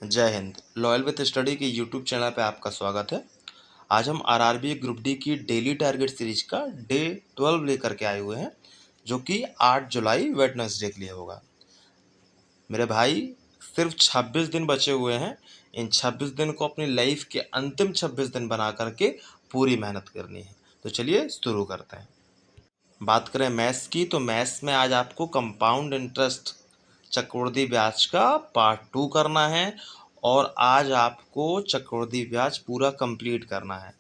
जय Hind. Loyal with study के YouTube channel पे आपका स्वागत है। आज हम आरआरबी ग्रुप डी की डेली टारगेट सीरीज का डे 12 लेकर के आए हुए हैं, जो कि 8 जुलाई वेडनेसडे के लिए होगा। मेरे भाई, सिर्फ 26 दिन बचे हुए हैं। इन 26 दिन को अपनी लाइफ के अंतिम 26 दिन बना करके पूरी मेहनत करनी है। तो चलिए शुरू करते हैं। बात करें मैथ्स की, तो मैथ्स में आज आपको कंपाउंड इंटरेस्ट चक्रवृद्धि ब्याज का पार्ट 2 करना है, और आज आपको चक्रवृद्धि ब्याज पूरा कंप्लीट करना है।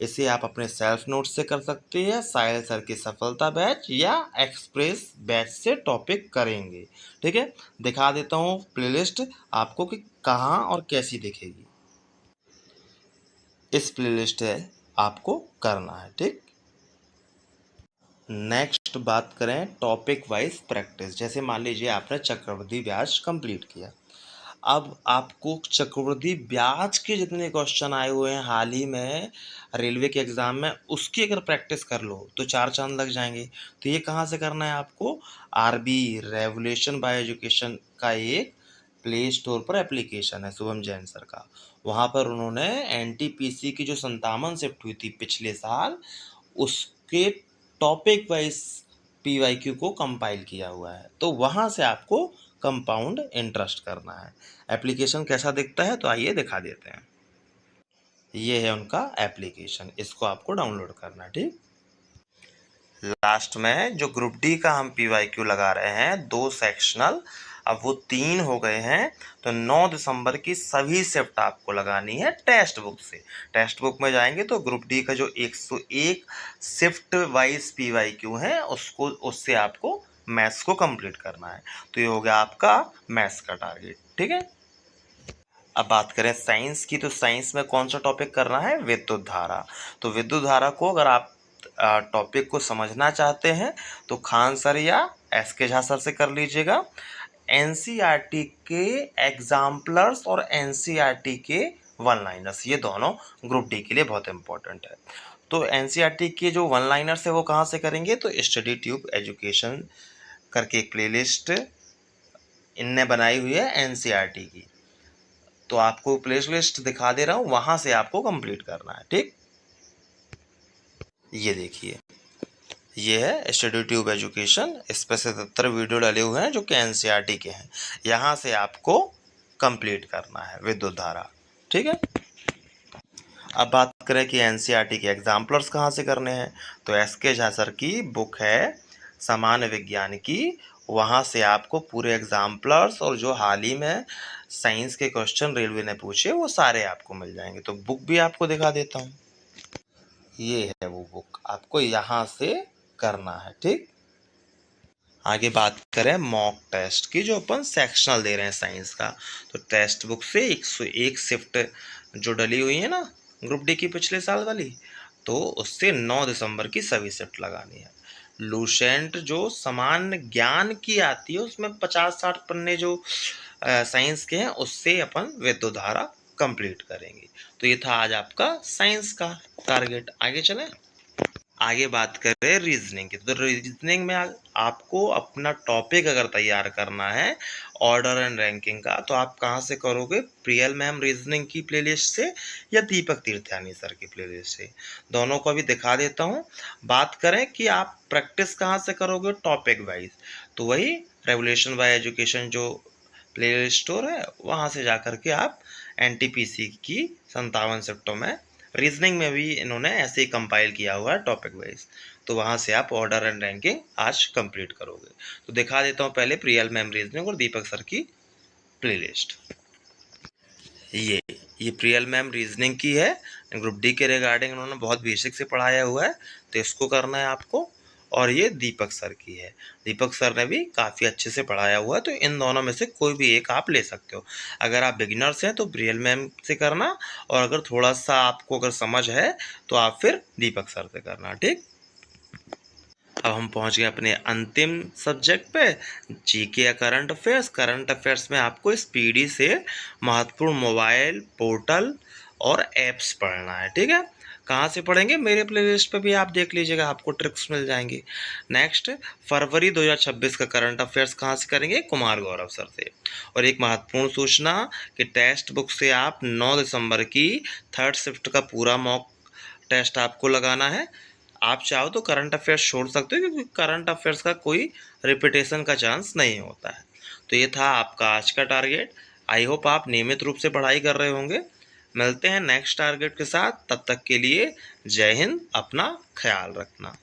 इसे आप अपने सेल्फ नोट से कर सकते हैं, साहिल सर की सफलता बैच या एक्सप्रेस बैच से टॉपिक करेंगे। ठीक है, दिखा देता हूँ प्लेलिस्ट आपको कि कहाँ और कैसी दिखेगी। इस प्लेलिस्ट है, आपको करना है। ठीक, नेक्स्ट बात करें टॉपिक वाइज प्रैक्टिस। जैसे मान लीजिए आपने चक्रवृद्धि ब्याज कंप्लीट किया, अब आपको चक्रवृद्धि ब्याज के जितने क्वेश्चन आए हुए हैं हाल ही में रेलवे के एग्जाम में, उसकी अगर प्रैक्टिस कर लो तो 4 चांद लग जाएंगे। तो ये कहाँ से करना है आपको? आरबी रेवोल्यूशन बाय एजुकेशन का एक प्ले स्टोर पर एप्लीकेशन है शुभम जैन सर का। वहाँ पर उन्होंने एनटीपीसी की जो 57 शिफ्ट हुई थी पिछले साल, उसके टॉपिक वाइज पीवाईक्यू को कंपाइल किया हुआ है। तो वहाँ से आपको कंपाउंड इंटरेस्ट करना है। एप्लीकेशन कैसा दिखता है तो आइए दिखा देते हैं। ये है उनका एप्लीकेशन, इसको आपको डाउनलोड करना है। ठीक, लास्ट में जो ग्रुप डी का हम पीवाईक्यू लगा रहे हैं 2 सेक्शनल, अब वो 3 हो गए हैं। तो 9 दिसंबर की सभी शिफ्ट आपको लगानी है टेक्स्ट बुक से। टेक्स्ट बुक में जाएंगे तो ग्रुप डी का जो 101 शिफ्ट वाइज पीवाईक्यू है उसको, उससे आपको मैथ्स को कंप्लीट करना है। तो ये हो गया आपका मैथ्स का टारगेट। ठीक है, अब बात करें साइंस की, तो साइंस में कौन सा टॉपिक करना है? विद्युत धारा। तो विद्युत धारा को अगर आप टॉपिक को समझना चाहते हैं तो खान सर या एस के झा सर से कर लीजिएगा। एनसीईआरटी के एग्जाम्पलर्स और एनसीईआरटी के वन लाइनर्स, ये दोनों ग्रुप डी के लिए बहुत इंपॉर्टेंट है। तो एनसीईआरटी के जो वन लाइनर्स है वो कहाँ से करेंगे? तो स्टडी ट्यूब एजुकेशन करके एक प्लेलिस्ट इनने बनाई हुई है एनसीईआरटी की, तो आपको प्ले लिस्ट दिखा दे रहा हूँ, वहां से आपको कंप्लीट करना है। ठीक, ये देखिए, ये है स्टडी ट्यूब एजुकेशन। इस पर 77 वीडियो डाले हुए हैं जो कि एनसीईआरटी के हैं। यहाँ से आपको कंप्लीट करना है विद्युत धारा। ठीक है, अब बात करें कि एनसीईआरटी के एग्जाम्पलर्स कहाँ से करने हैं, तो एस के झा सर की बुक है सामान्य विज्ञान की, वहाँ से आपको पूरे एग्जाम्पलर्स और जो हाल ही में साइंस के क्वेश्चन रेलवे ने पूछे वो सारे आपको मिल जाएंगे। तो बुक भी आपको दिखा देता हूँ, ये है वो बुक, आपको यहाँ से करना है। ठीक, आगे बात करें मॉक टेस्ट की, जो अपन सेक्शनल दे रहे हैं साइंस का, तो टेक्स्ट बुक से 101 शिफ्ट जो डली हुई है ना ग्रुप डी की पिछले साल वाली, तो उससे 9 दिसंबर की सभी शिफ्ट लगानी है। लूसेंट जो समान ज्ञान की आती है उसमें 50-60 पन्ने जो साइंस के हैं, उससे अपन विद्युत धारा कंप्लीट करेंगे। तो ये था आज आपका साइंस का टारगेट। आगे चलें, आगे बात करें रीजनिंग की, तो रीजनिंग में आपको अपना टॉपिक अगर तैयार करना है ऑर्डर एंड रैंकिंग का, तो आप कहाँ से करोगे? प्रियल मैम रीजनिंग की प्लेलिस्ट से या दीपक तीर्थयानी सर की प्लेलिस्ट से, दोनों को भी दिखा देता हूँ। बात करें कि आप प्रैक्टिस कहाँ से करोगे टॉपिक वाइज, तो वही रेवोल्यूशन बाय एजुकेशन जो प्ले स्टोर है वहाँ से जा कर के आप एनटीपीसी की 57 शिफ्टों में रीजनिंग में भी इन्होंने ऐसे ही कंपाइल किया हुआ है टॉपिक वाइज, तो वहाँ से आप ऑर्डर एंड रैंकिंग आज कंप्लीट करोगे। तो दिखा देता हूँ पहले प्रियल मैम रीजनिंग और दीपक सर की प्लेलिस्ट। ये प्रियल मैम रीजनिंग की है, ग्रुप डी के रिगार्डिंग उन्होंने बहुत बेसिक से पढ़ाया हुआ है, तो इसको करना है आपको। और ये दीपक सर की है, दीपक सर ने भी काफ़ी अच्छे से पढ़ाया हुआ है, तो इन दोनों में से कोई भी एक आप ले सकते हो। अगर आप बिगिनर्स हैं तो प्रियल मैम से करना, और अगर थोड़ा सा आपको अगर समझ है तो आप फिर दीपक सर से करना। ठीक, अब हम पहुंच गए अपने अंतिम सब्जेक्ट पे, जीके या करंट अफेयर्स। करंट अफेयर्स में आपको स्पीडी से महत्वपूर्ण मोबाइल पोर्टल और एप्स पढ़ना है। ठीक है, कहाँ से पढ़ेंगे? मेरे प्लेलिस्ट पे भी आप देख लीजिएगा, आपको ट्रिक्स मिल जाएंगी। नेक्स्ट, फरवरी 2026 का करंट अफेयर्स कहाँ से करेंगे? कुमार गौरव सर से। और एक महत्वपूर्ण सूचना कि टेक्स्ट बुक से आप 9 दिसंबर की थर्ड शिफ्ट का पूरा मॉक टेस्ट आपको लगाना है। आप चाहो तो करंट अफेयर्स छोड़ सकते हो, क्योंकि करंट अफेयर्स का कोई रिपीटेशन का चांस नहीं होता है। तो ये था आपका आज का टारगेट। आई होप आप नियमित रूप से पढ़ाई कर रहे होंगे। मिलते हैं नेक्स्ट टारगेट के साथ, तब तक के लिए जय हिंद, अपना ख्याल रखना।